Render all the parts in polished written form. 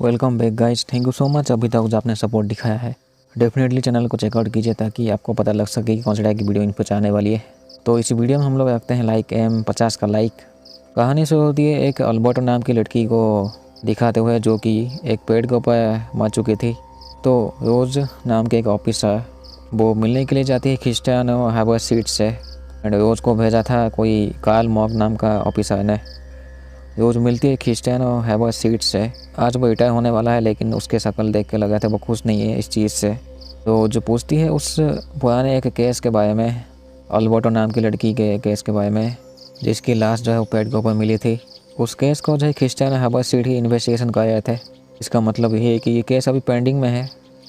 Welcome back guys, thank you so much अभी तक जो आपने सपोर्ट दिखाया है। डेफिनेटली चैनल को चेकआउट कीजिए ताकि आपको पता लग सके कि कौन सी टाइप की वीडियो इन पर आने वाली है। तो इस वीडियो में हम लोग रखते हैं लाइक एम 50 का लाइक। कहानी शुरू होती है एक अल्बर्टो नाम की लड़की को दिखाते हुए जो कि एक पेड़ के ऊपर मर चुकी थी। तो रोज़ नाम के एक ऑफिसर वो मिलने के लिए जाती है क्रिस्टियानो हैबरसीट से। एंड रोज़ को भेजा था कोई कार्ल मॉक नाम का ऑफिसर ने। रोज़ मिलती है क्रिस्टियानो हैबरसीट से। आज वो रिटायर होने वाला है लेकिन उसके शक्ल देख के लगा था वो खुश नहीं है इस चीज़ से। तो जो पूछती है उस पुराने एक केस के बारे में, अल्बर्टो नाम की लड़की के केस के बारे में जिसकी लाश जो है वो पेड़ के ऊपर मिली थी। उस केस को जो है क्रिस्टियानो हैबरसीट ही इन्वेस्टिगेशन कर रहे थे। इसका मतलब ये है कि ये केस अभी पेंडिंग में है।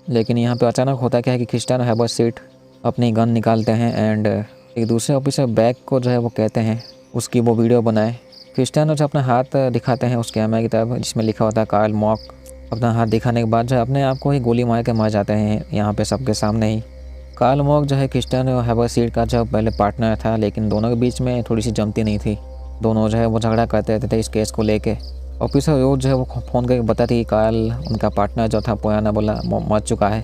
लेकिन यहाँ पर अचानक होता क्या है कि क्रिस्टियानो हैबरसीट अपनी गन निकालते हैं एंड एक दूसरे ऑफिसर बैग को जो है वो कहते हैं उसकी वो वीडियो बनाए। क्रिस्टियानो जो अपना हाथ दिखाते हैं उस कैमरा की तरफ जिसमें लिखा होता है कार्ल मॉक। अपना हाथ दिखाने के बाद जो है अपने आप को ही गोली मार के मर जाते हैं यहाँ पे सबके सामने ही। कार्ल मॉक जो है क्रिस्टियानो हैबरसीट का जो पहले पार्टनर था, लेकिन दोनों के बीच में थोड़ी सी जमती नहीं थी। दोनों जो है वो झगड़ा करते रहते थे इस केस को लेके। ऑफिसर रोज जो है वो फ़ोन करके बताती कि कार्ल उनका पार्टनर जो था पुराना बोला मर चुका है।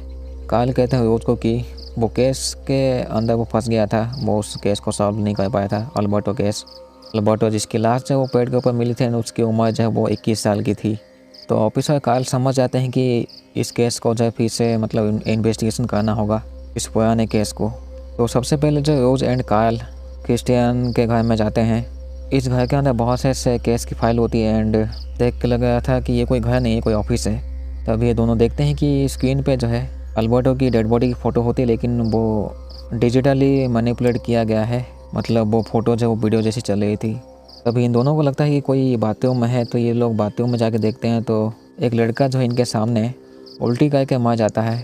कार्ल कहते हैं रोज को कि वो केस के अंदर वो फंस गया था, वो उस केस को सॉल्व नहीं कर पाया था। अल्बर्टो केस, अल्बर्टो जिसकी लाश जो है वो पेड़ के ऊपर मिली थी, उसकी उम्र जो है वो 21 साल की थी। तो ऑफिसर कार्ल समझ जाते हैं कि इस केस को जो है फिर से मतलब इन्वेस्टिगेशन करना होगा इस पुराने केस को। तो सबसे पहले जो रोज एंड कार्ल क्रिस्टियन के घर में जाते हैं। इस घर के अंदर बहुत से ऐसे केस की फाइल होती है एंड देख के लग रहा था कि ये कोई घर नहीं है, कोई ऑफिस है। तब ये दोनों देखते हैं कि स्क्रीन पे जो है अल्बर्टो की डेड बॉडी की फ़ोटो होती है, लेकिन वो डिजिटली मैनिपुलेट किया गया है। मतलब वो फ़ोटो जो वो वीडियो जैसी चल रही थी। तभी इन दोनों को लगता है कि कोई बाथरूम में है। तो ये लोग बाथरूम में जाके देखते हैं तो एक लड़का जो है इनके सामने उल्टी करके मर जाता है।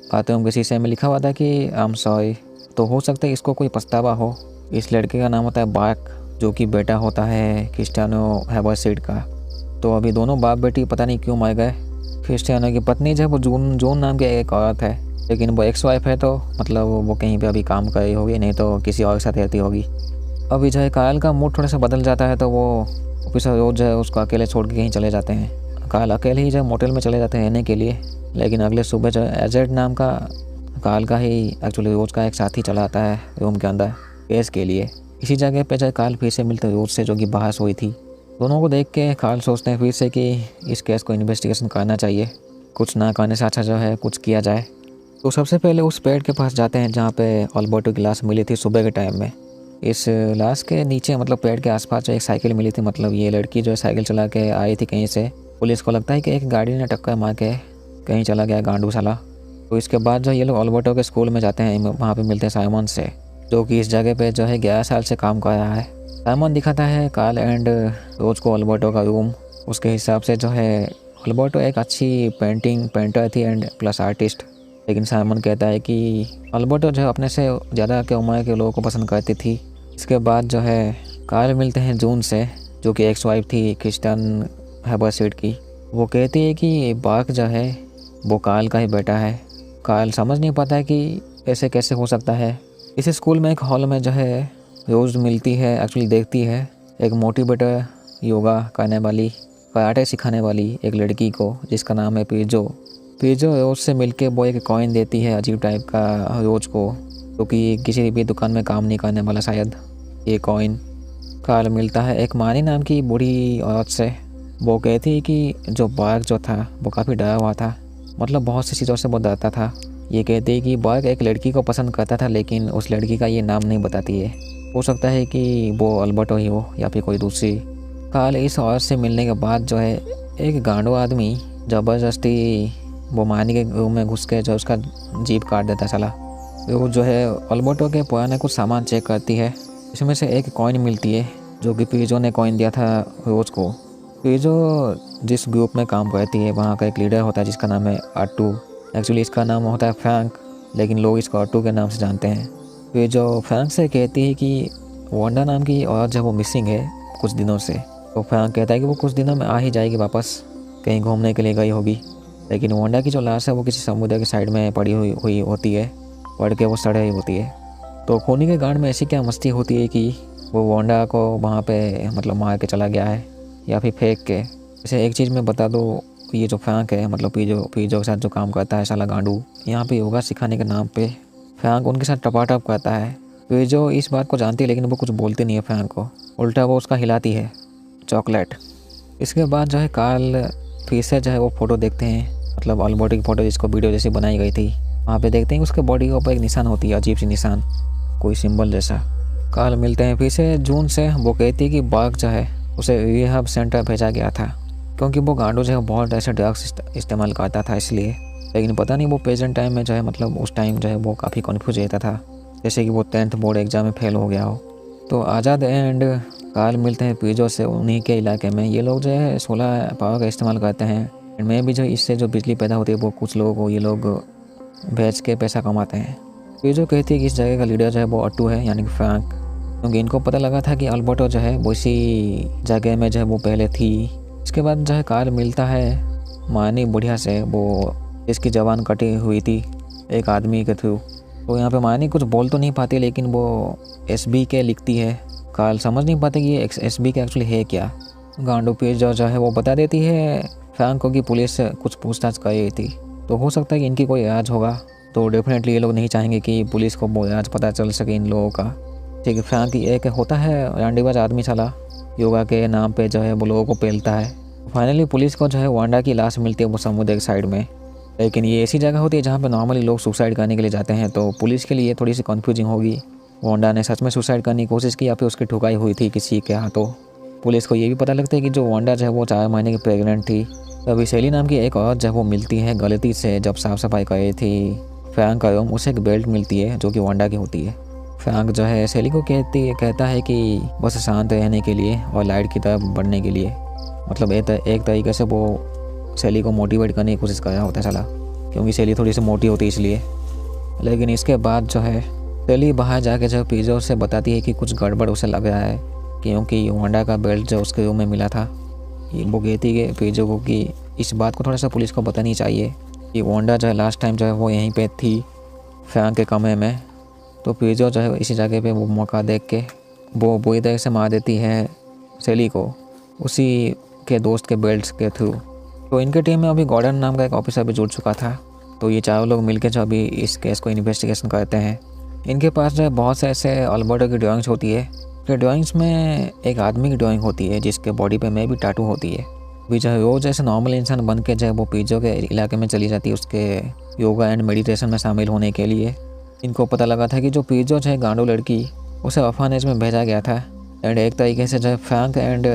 बाथरूम के शीशे में लिखा हुआ था कि आई एम सॉरी। तो हो सकता है इसको कोई पछतावा हो। इस लड़के का नाम होता है बार्क, जो कि बेटा होता है क्रिस्टियानो हैबरसीट का। तो अभी दोनों बाप बेटी पता नहीं क्यों मर गए। क्रिस्टियानो की पत्नी जो है वो जून नाम की एक औरत है, लेकिन वो एक्स वाइफ है। तो मतलब वो कहीं पे अभी काम कर रही होगी, नहीं तो किसी और के साथ रहती होगी। अभी जो है कार्ल का मूड थोड़ा सा बदल जाता है तो वो ऑफिसर रोज जो है उसको अकेले छोड़ के कहीं चले जाते हैं। कार्ल अकेले ही जो है मोटेल में चले जाते हैं रहने के लिए। लेकिन अगले सुबह जो है एजेड नाम का कार्ल का ही एक्चुअली रोज का एक साथी चला आता है रूम के अंदर केस के लिए। इसी जगह पे जो है कार्ल फिर से मिलते रोज से, जो कि बहस हुई थी। दोनों को देख के कार्ल सोचते हैं फिर से कि इस केस को इन्वेस्टिगेशन करना चाहिए, कुछ ना करने से अच्छा जो है कुछ किया जाए। तो सबसे पहले उस पेड़ के पास जाते हैं जहाँ पे अल्बर्टो की लाश मिली थी सुबह के टाइम में। इस लाश के नीचे मतलब पेड़ के आसपास जो एक साइकिल मिली थी। मतलब ये लड़की जो है साइकिल चला के आई थी कहीं से। पुलिस को लगता है कि एक गाड़ी ने टक्कर मार के कहीं चला गया गांडू साला। तो इसके बाद जो ये लोग अल्बर्टो के स्कूल में जाते हैं। वहाँ पे मिलते हैं साइमन से, जो कि इस जगह पे जो है 11 साल से काम कर रहा है। साइमन दिखाता है कार्ल एंड रोज को अल्बर्टो का रूम। उसके हिसाब से जो है अल्बर्टो एक अच्छी पेंटर थी एंड प्लस आर्टिस्ट। लेकिन साइमन कहता है कि अल्बर्टो जो है अपने से ज़्यादा के उम्र के लोगों को पसंद करती थी। इसके बाद जो है कार्ल मिलते हैं जून से, जो कि एक्स वाइफ थी क्रिस्टियन हैबरसीट की। वो कहती है कि बार्क जो है वो कार्ल का ही बेटा है। कार्ल समझ नहीं पाता है कि ऐसे कैसे हो सकता है। इस स्कूल में एक हॉल में जो है रोज़ मिलती है, एक्चुअली देखती है एक मोटिवेटर, योगा करने वाली, कराटे सिखाने वाली एक लड़की को जिसका नाम है पीजो। रोज से मिलके वो एक कॉइन देती है अजीब टाइप का रोज को, जो कि किसी भी दुकान में काम नहीं करने वाला शायद ये कॉइन। कार्ल मिलता है एक मानी नाम की बूढ़ी औरत से। वो कहती है कि जो बार्क जो था वो काफ़ी डरा हुआ था, मतलब बहुत सी चीज़ों से वो डरता था। ये कहती है कि बार्क एक लड़की को पसंद करता था, लेकिन उस लड़की का ये नाम नहीं बताती है। हो सकता है कि वो अल्बर्टो ही हो या फिर कोई दूसरी। कार्ल इस औरत से मिलने के बाद जो है एक गांडो आदमी ज़बरदस्ती वो मानी के रूम में घुस के जो उसका जीभ काट देता चला। वो जो है अल्बर्टो के पुराने कुछ सामान चेक करती है। इसमें से एक कॉइन मिलती है जो कि पीजो ने कॉइन दिया था रोज को। पीजो जिस ग्रुप में काम करती है वहाँ का एक लीडर होता है जिसका नाम है आर्टू। एक्चुअली इसका नाम होता है फ्रैंक, लेकिन लोग इसको आर्टू के नाम से जानते हैं। पीजो फ्रैंक से कहती है कि वांडा नाम की औरत जब वो मिसिंग है कुछ दिनों से। तो फ्रैंक कहता है कि वो कुछ दिनों में आ ही जाएगी वापस, कहीं घूमने के लिए गई होगी। लेकिन वांडा की जो लाश है वो किसी समुद्र के साइड में पड़ी हुई होती है, पड़ के वो सड़ रही होती है। तो खूनी के गांड में ऐसी क्या मस्ती होती है कि वो वांडा को वहाँ पे मतलब मार के चला गया है या फिर फेंक के। जैसे एक चीज़ मैं बता दूँ, ये जो फ्रैंक है मतलब पीजो के साथ जो काम करता है साला गांडू, यहाँ पे योगा सिखाने के नाम पे फ्रैंक उनके साथ टपाटप करता है। पीजो इस बात को जानती है लेकिन वो कुछ बोलती नहीं है फ्रैंक को, उल्टा वो उसका हिलाती है चॉकलेट। इसके बाद जो है कार्ल फिर से जो है वो फ़ोटो देखते हैं, मतलब अल्बर्टो की फ़ोटो जिसको वीडियो जैसी बनाई गई थी। वहाँ पे देखते हैं उसके बॉडी के ऊपर एक निशान होती है, अजीब सी निशान, कोई सिंबल जैसा। कार्ल मिलते हैं फिर से जून से। वो कहती है कि बाग जो है उसे रिहैब सेंटर भेजा गया था क्योंकि वो गांडू जो है बहुत ऐसे ड्रग्स इस्तेमाल करता था इसलिए। लेकिन पता नहीं वो प्रेजेंट टाइम में जो है मतलब उस टाइम जो है वो काफ़ी कन्फ्यूज रहता था, जैसे कि वो 10th बोर्ड एग्ज़ाम में फेल हो गया हो। तो आज़ाद एंड कार्ल मिलते हैं पीजो से उन्हीं के इलाके में। ये लोग जो है सोलर पावर का इस्तेमाल करते हैं एंड में भी जो इससे जो बिजली पैदा होती है वो कुछ लोगों को ये लोग बेच के पैसा कमाते हैं। पीजो कहती है कि इस जगह का लीडर जो है वो अट्टू है यानी कि फ्रैंक, क्योंकि इनको पता लगा था कि अल्बर्टो जो है वो इसी जगह में जो है वो पहले थी। इसके बाद जो है कार्ल मिलता है मानी बुढ़िया से, वो इसकी जबान कटी हुई थी एक आदमी के थ्रू। तो यहाँ पे मानी कुछ बोल तो नहीं पाती लेकिन वो SBK लिखती है। कार्ल समझ नहीं पाते कि ये SBK एक्चुअली है क्या। गांडू पीजो जो है वो बता देती है फ्रैंक को कि पुलिस से कुछ पूछताछ कर रही थी, तो हो सकता है कि इनकी कोई इलाज होगा। तो डेफिनेटली ये लोग नहीं चाहेंगे कि पुलिस को वो इलाज पता चल सके इन लोगों का। ठीक है, फ्रैंक एक होता है रांडीबाज आदमी साला, योगा के नाम पे जो है वो लोगों को पेलता है। फाइनली पुलिस को जो है वांडा की लाश मिलती है वो समुद्र के साइड में, लेकिन ये ऐसी जगह होती है जहाँ पे नॉर्मली लोग सुसाइड करने के लिए जाते हैं। तो पुलिस के लिए थोड़ी सी कन्फ्यूजिंग होगी, वांडा ने सच में सुसाइड करने की कोशिश की या फिर उसकी ठुकाई हुई थी किसी के हाथों। पुलिस को ये भी पता लगता है कि जो वांडा जो है वो 4 महीने की प्रेग्नेंट थी। तभी सेली नाम की एक औरत जो है वो मिलती है गलती से, जब साफ़ सफाई कर रही थी फ्रैंक का रूम, उसे एक बेल्ट मिलती है जो कि वांडा की होती है। फ्रैंक जो है सेली को कहता है कि बस शांत रहने के लिए और लाइट की तरफ बढ़ने के लिए, मतलब एक तरीके से वो सेली को मोटिवेट करने की कोशिश कर रहा होता है साला, क्योंकि सेली थोड़ी सी मोटी होती है इसलिए। लेकिन इसके बाद जो है सेली बाहर जाके जो पीजो से बताती है कि कुछ गड़बड़ उसे लग रहा है, क्योंकि वांडा का बेल्ट जो उसके रूम में मिला था। वो कहती है पीजो को कि इस बात को थोड़ा सा पुलिस को बतानी चाहिए कि वांडा जो है लास्ट टाइम जो है वो यहीं पे थी फ्रैंक के कमरे में। तो पीजो जो है इसी जगह पे वो मौका देख के वो बुरी तरह से मार देती है सेली को उसी के दोस्त के बेल्ट के थ्रू। तो इनके टीम में अभी गॉर्डन नाम का एक ऑफिसर भी जुड़ चुका था। तो ये चारों लोग मिलकर जो अभी इस केस को इन्वेस्टिगेशन करते हैं। इनके पास जो है बहुत से ऐसे अल्बर्टो की ड्राइंग्स होती है। तो ड्राइंग्स में एक आदमी की ड्राइंग होती है जिसके बॉडी पे में भी टैटू होती है। अभी जो है रोज़ ऐसे नॉर्मल इंसान बन के जो है वो पीजो के इलाके में चली जाती है उसके योगा एंड मेडिटेशन में शामिल होने के लिए। इनको पता लगा था कि जो पीजो जो है गांडू लड़की, उसे ऑर्फनेज में भेजा गया था एंड एक तरीके से जो है फ्रैंक एंड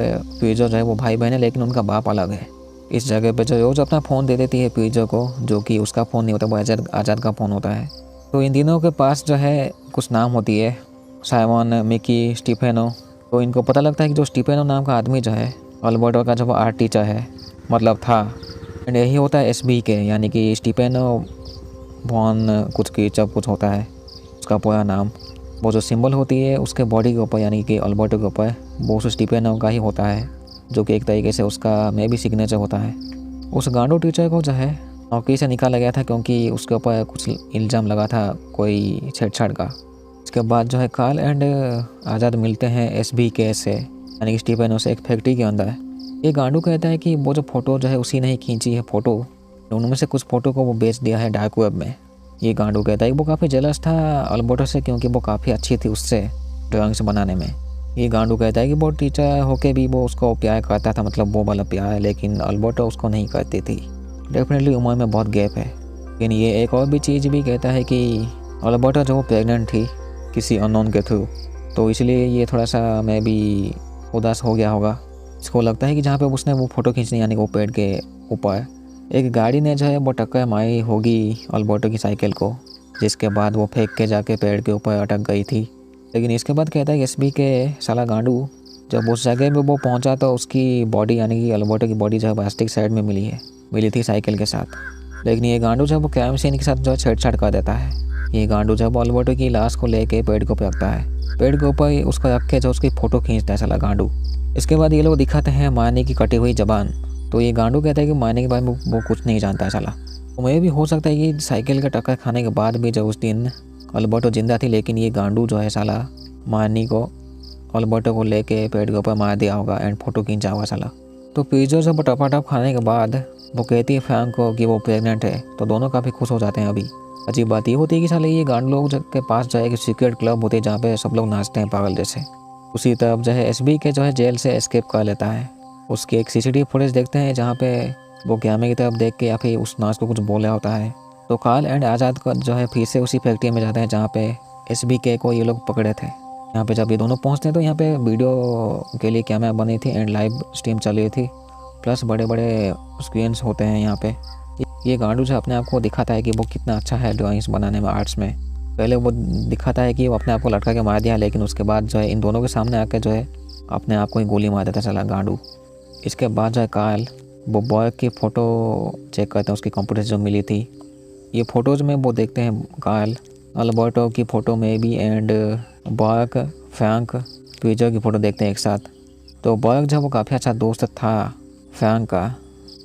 पीजो जो है वो भाई बहन है लेकिन उनका बाप अलग है। इस जगह पे जो रोज़ अपना फ़ोन दे देती है पीजो को, जो कि उसका फ़ोन नहीं होता, वो आज़ाद का फ़ोन होता है। तो इन तीनों के पास जो है कुछ नाम होती है, साइमन, मिकी, स्टीफेनो। तो इनको पता लगता है कि जो स्टीफेनो नाम का आदमी जो है अल्बर्टो का जो वो आर्ट टीचर है मतलब था, एंड यही होता है SBK यानी कि स्टीफेनो वॉन कुछ कीचर कुछ होता है उसका पूरा नाम। वो जो सिंबल होती है उसके बॉडी के ऊपर यानी कि अल्बर्टो के ऊपर, वो उस स्टीफेनो का ही होता है, जो कि एक तरीके से उसका में भी सिग्नेचर होता है। उस गांडू टीचर को जो है नौकरी से निकाला गया था क्योंकि उसके ऊपर कुछ इल्ज़ाम लगा था कोई छेड़छाड़ का। इसके बाद जो है कार्ल एंड आज़ाद मिलते हैं SBK से यानी कि स्टीफेनो से एक फैक्ट्री के अंदर। ये गांडू कहता है कि वो जो फ़ोटो जो है उसी ने ही खींची है फ़ोटो, उनमें से कुछ फ़ोटो को वो बेच दिया है डार्क वेब में। ये गांडू कहता है कि वो काफ़ी जेलस था अल्बर्टो से क्योंकि वो काफ़ी अच्छी थी उससे ड्राइंग्स बनाने में। ये गांडू कहता है कि वो टीचर होके भी वो उसको प्यार करता था, मतलब वो वाला प्यार, लेकिन अल्बर्टो उसको नहीं करती थी। डेफिनेटली उम्र में बहुत गैप है। लेकिन ये एक और भी चीज़ भी कहता है कि अल्बर्टो जो वो प्रेग्नेंट थी किसी अननोन के थ्रू, तो इसलिए ये थोड़ा सा मैं भी उदास हो गया होगा। इसको लगता है कि जहाँ पे उसने वो फ़ोटो खींचनी यानी कि वो पेड़ के ऊपर एक गाड़ी ने जो है वो टक्कर मारी होगी अल्बर्टो की साइकिल को, जिसके बाद वो फेंक के जाके पेड़ के ऊपर अटक गई थी। लेकिन इसके बाद कहता है SBK साला गांडू जब उस जगह पे वो पहुंचा तो उसकी बॉडी यानी कि अल्बर्टो की बॉडी जो है प्लास्टिक साइड में मिली थी साइकिल के साथ। लेकिन ये गांडू जो है वो क्राइम सीन के साथ जो है छेड़छाड़ कर देता है। ये गांडू जो है वो अल्बर्टो की लाश को लेके पेड़ के ऊपर रखता है, पेड़ के ऊपर उसको रख के जो उसकी फ़ोटो खींचता है साला गांडू। इसके बाद ये लोग दिखाते हैं मारने की कटी हुई जबान। तो ये गांडू कहता है कि मारने के बारे में वो कुछ नहीं जानता है साला। तो मैं भी हो सकता है कि साइकिल का टक्कर खाने के बाद भी जो उस दिन अल्बर्टो जिंदा थी, लेकिन ये गांडू जो है साला मारनी को अल्बर्टो को लेके पेड़ के ऊपर मार दिया होगा एंड फ़ोटो खींचा होगा साला। तो पिज़्ज़ा जब टपाटप खाने के बाद वो कहती है फैंग को कि वो प्रेग्नेंट है, तो दोनों काफ़ी खुश हो जाते हैं। अभी अजीब बात ये होती है कि साले ये गांड लोग के पास जो है कि सीक्रेट क्लब होते हैं जहाँ पे सब लोग नाचते हैं पागल जैसे। उसी तरफ जो है एसबी के जो है जेल से एस्केप कर लेता है। उसकी एक सीसीटीवी फुटेज देखते हैं जहाँ पे वो कैमरे की तरफ देख के या फिर उस नाच को कुछ बोला होता है। तो कार्ल एंड आज़ाद का जो है फिर से उसी फैक्ट्री में जाते हैं जहाँ पे एसबी के को ये लोग पकड़े थे। यहाँ पे जब ये दोनों पहुँचते हैं तो यहाँ पे वीडियो के लिए कैमरा बनी थी एंड लाइव स्ट्रीम चल रही थी, प्लस बड़े बड़े स्क्रीन्स होते हैं यहाँ पे। ये गांडू जो अपने आप को दिखाता है कि वो कितना अच्छा है ड्राइंग्स बनाने में, आर्ट्स में। पहले वो दिखाता है कि वो अपने आप को लटका के मार दिया, लेकिन उसके बाद जो है इन दोनों के सामने आके जो है अपने आप को ही गोली मार देता चला गांडू। इसके बाद जो है कार्ल वो बॉय की फ़ोटो चेक करते हैं, उसकी कंप्यूटर से जो मिली थी। ये फ़ोटोज़ में वो देखते हैं कार्ल अल्बर्टो की फ़ोटो में भी एंड बॉयक फ्रैंक पिज़्ज़ा की फ़ोटो देखते हैं एक साथ। तो बॉयक जो वो काफ़ी अच्छा दोस्त था फ्रैंक का,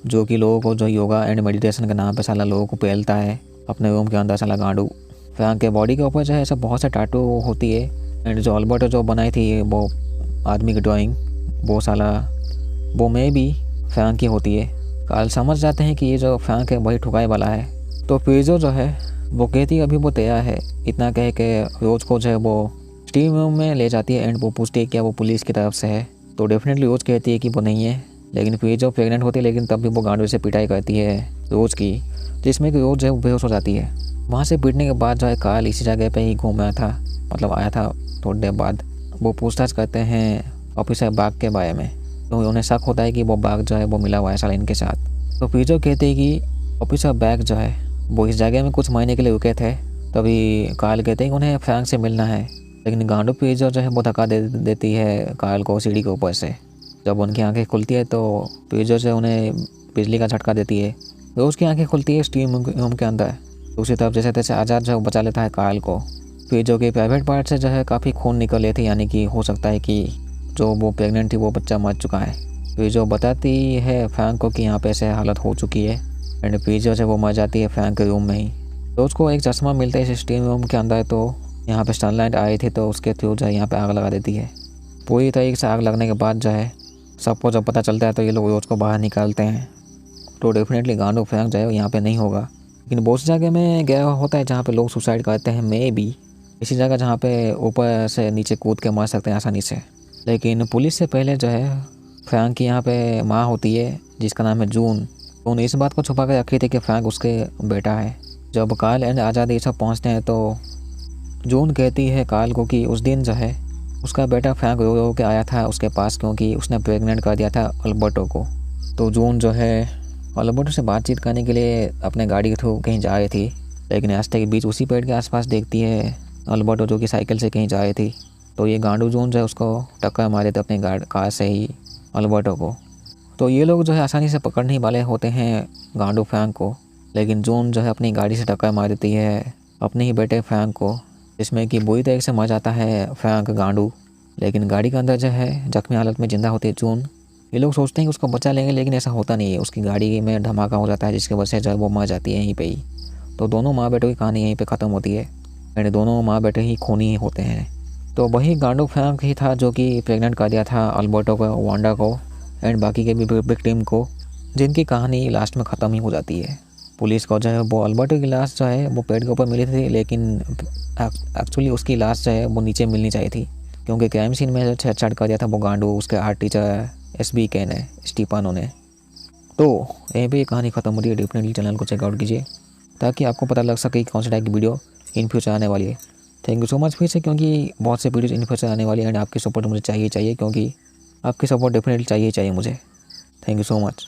जो कि लोगों को जो योगा एंड मेडिटेशन के नाम पे साला लोगों को पेलता है अपने रूम के अंदर साला गांडू। फ्रैंक के बॉडी के ऊपर जो है ऐसा बहुत से टैटू होती है एंड जो अल्बर्टो जो बनाई थी वो आदमी की ड्राइंग, वो साला वो में भी फ्रैंक की होती है। कार्ल समझ जाते हैं कि ये जो फ्रैंक है वही ठुकाई वाला है। तो पिज़्ज़ा जो है वो कहती है अभी वो तैयार है, इतना कह के रोज़ को जो है वो स्टीम रूम में ले जाती है एंड वो पूछती है क्या वो पुलिस की तरफ से है। तो डेफिनेटली रोज़ कहती है कि वो नहीं है, लेकिन पिज़्ज़ा प्रेग्नेंट होती है, लेकिन तब भी वो गांडू से पिटाई करती है रोज़ की, जिसमें कि रोज़ जो है बेहोश हो जाती है। वहाँ से पिटने के बाद जो है कार्ल इसी जगह पे ही घूम रहा था, मतलब आया था थोड़ी देर बाद। वो पूछताछ करते हैं ऑफिसर बाग के बारे में, तो उन्हें शक होता है कि वो बाग जो है वो मिला हुआ है साला इनके साथ। तो पिज़्ज़ा कहते हैं कि ऑफिसर बैग जो है वो इस जगह में कुछ महीने के लिए रुके थे। तभी कार्ल कहते हैं कि उन्हें फ्रैंक से मिलना है, लेकिन गांडू पिज़्ज़ा जो है वो धक्का दे देती है कार्ल को सीढ़ी के ऊपर से। जब उनकी आंखें खुलती है तो पिज़्ज़ा से उन्हें बिजली का झटका देती है। तो उसकी आंखें खुलती है स्टीम रूम के अंदर। दूसरी तरफ जैसे तैसे आज़ाद जो है बचा लेता है कार्ल को। पिज़्ज़ा के प्राइवेट पार्ट से जो है काफ़ी खून निकल रहे थे, यानी कि हो सकता है कि जो वो प्रेग्नेंट थी वो बच्चा मर चुका है। पिज़्ज़ा बताती है फ्रैंक को कि यहाँ पे ऐसे हालत हो चुकी है एंड पिज़्ज़ा से वो मर जाती है फ्रैंक के रूम में ही। तो उसको एक चश्मा मिलता है इस स्टीम रूम के अंदर, तो यहाँ पे सनलाइट आई थी तो उसके थ्रू जो है यहाँ पे आग लगा देती है। पूरी तरीके से आग लगने के बाद जो है सबको जब पता चलता है तो ये लोग रोज़ को बाहर निकालते हैं। तो डेफिनेटली गांडू फ्रैंक जो है यहाँ पे नहीं होगा, लेकिन बहुत सी जगह में गया होता है जहाँ पे लोग सुसाइड करते हैं, मे भी इसी जगह जहाँ पे ऊपर से नीचे कूद के मर सकते हैं आसानी से। लेकिन पुलिस से पहले जो है फ्रैंक की यहाँ पे माँ होती है जिसका नाम है जून। तो उन्हें इस बात को छुपा कर रखी थी कि फ्रैंक उसके बेटा है। जब कार्ल एंड आज़ाद ये सब पहुँचते हैं तो जून कहती है कार्ल को कि उस दिन जो है उसका बेटा फ्रैंक रो रो के आया था उसके पास, क्योंकि उसने प्रेग्नेंट कर दिया था अल्बर्टो को। तो जून जो है अल्बर्टो से बातचीत करने के लिए अपने गाड़ी के थ्रू कहीं जा रही थी, लेकिन रास्ते के बीच उसी पेड़ के आसपास देखती है अल्बर्टो जो कि साइकिल से कहीं जा रही थी। तो ये गांडू जून जो है उसको टक्कर मारे थे अपनी कार से ही अल्बर्टो को। तो ये लोग जो है आसानी से पकड़ने वाले होते हैं गांडू फ्रैंक को, लेकिन जून जो है अपनी गाड़ी से टक्कर मार देती है अपने ही बेटे फ्रैंक को, जिसमें कि बुरी तरीके से मर जाता है फ्रैंक गांडू। लेकिन गाड़ी के अंदर जो है जख्मी हालत में जिंदा होती है जून। ये लोग सोचते हैं कि उसको बचा लेंगे, लेकिन ऐसा होता नहीं है। उसकी गाड़ी में धमाका हो जाता है जिसकी वजह से जो है वो मर जाती है यहीं पे ही। तो दोनों माँ बेटों की कहानी यहीं पे ख़त्म होती है एंड दोनों माँ बेटे ही खूनी ही होते हैं। तो वही गांडू फ्रैंक ही था जो कि प्रेग्नेंट कर दिया था अल्बर्टो को, वांडा को एंड बाकी के भी विक्टिम को, जिनकी कहानी लास्ट में ख़त्म ही हो जाती है। पुलिस को जो है वो अल्बर्टो की लाश जो है वो पेड़ के ऊपर मिली थी, लेकिन एक्चुअली उसकी लाश जो है वो नीचे मिलनी चाहिए थी, क्योंकि क्राइम सीन में जो छेड़छाड़ कर दिया था वो गांडू उसके आर्ट टीचर एसबी के ने स्टीफानो ने। तो यहीं पे ये कहानी ख़त्म होती है। डेफिनेटली चैनल को चेकआउट कीजिए ताकि आपको पता लग सके कि कौन सी टाइप की वीडियो इन फ्यूचर आने वाली है। थैंक यू सो मच फिर से, क्योंकि बहुत से वीडियोज़ इन फ्यूचर आने वाली है एंड आपकी सपोर्ट मुझे चाहिए, क्योंकि आपकी सपोर्ट डेफिनेटली चाहिए मुझे। Thank you so much.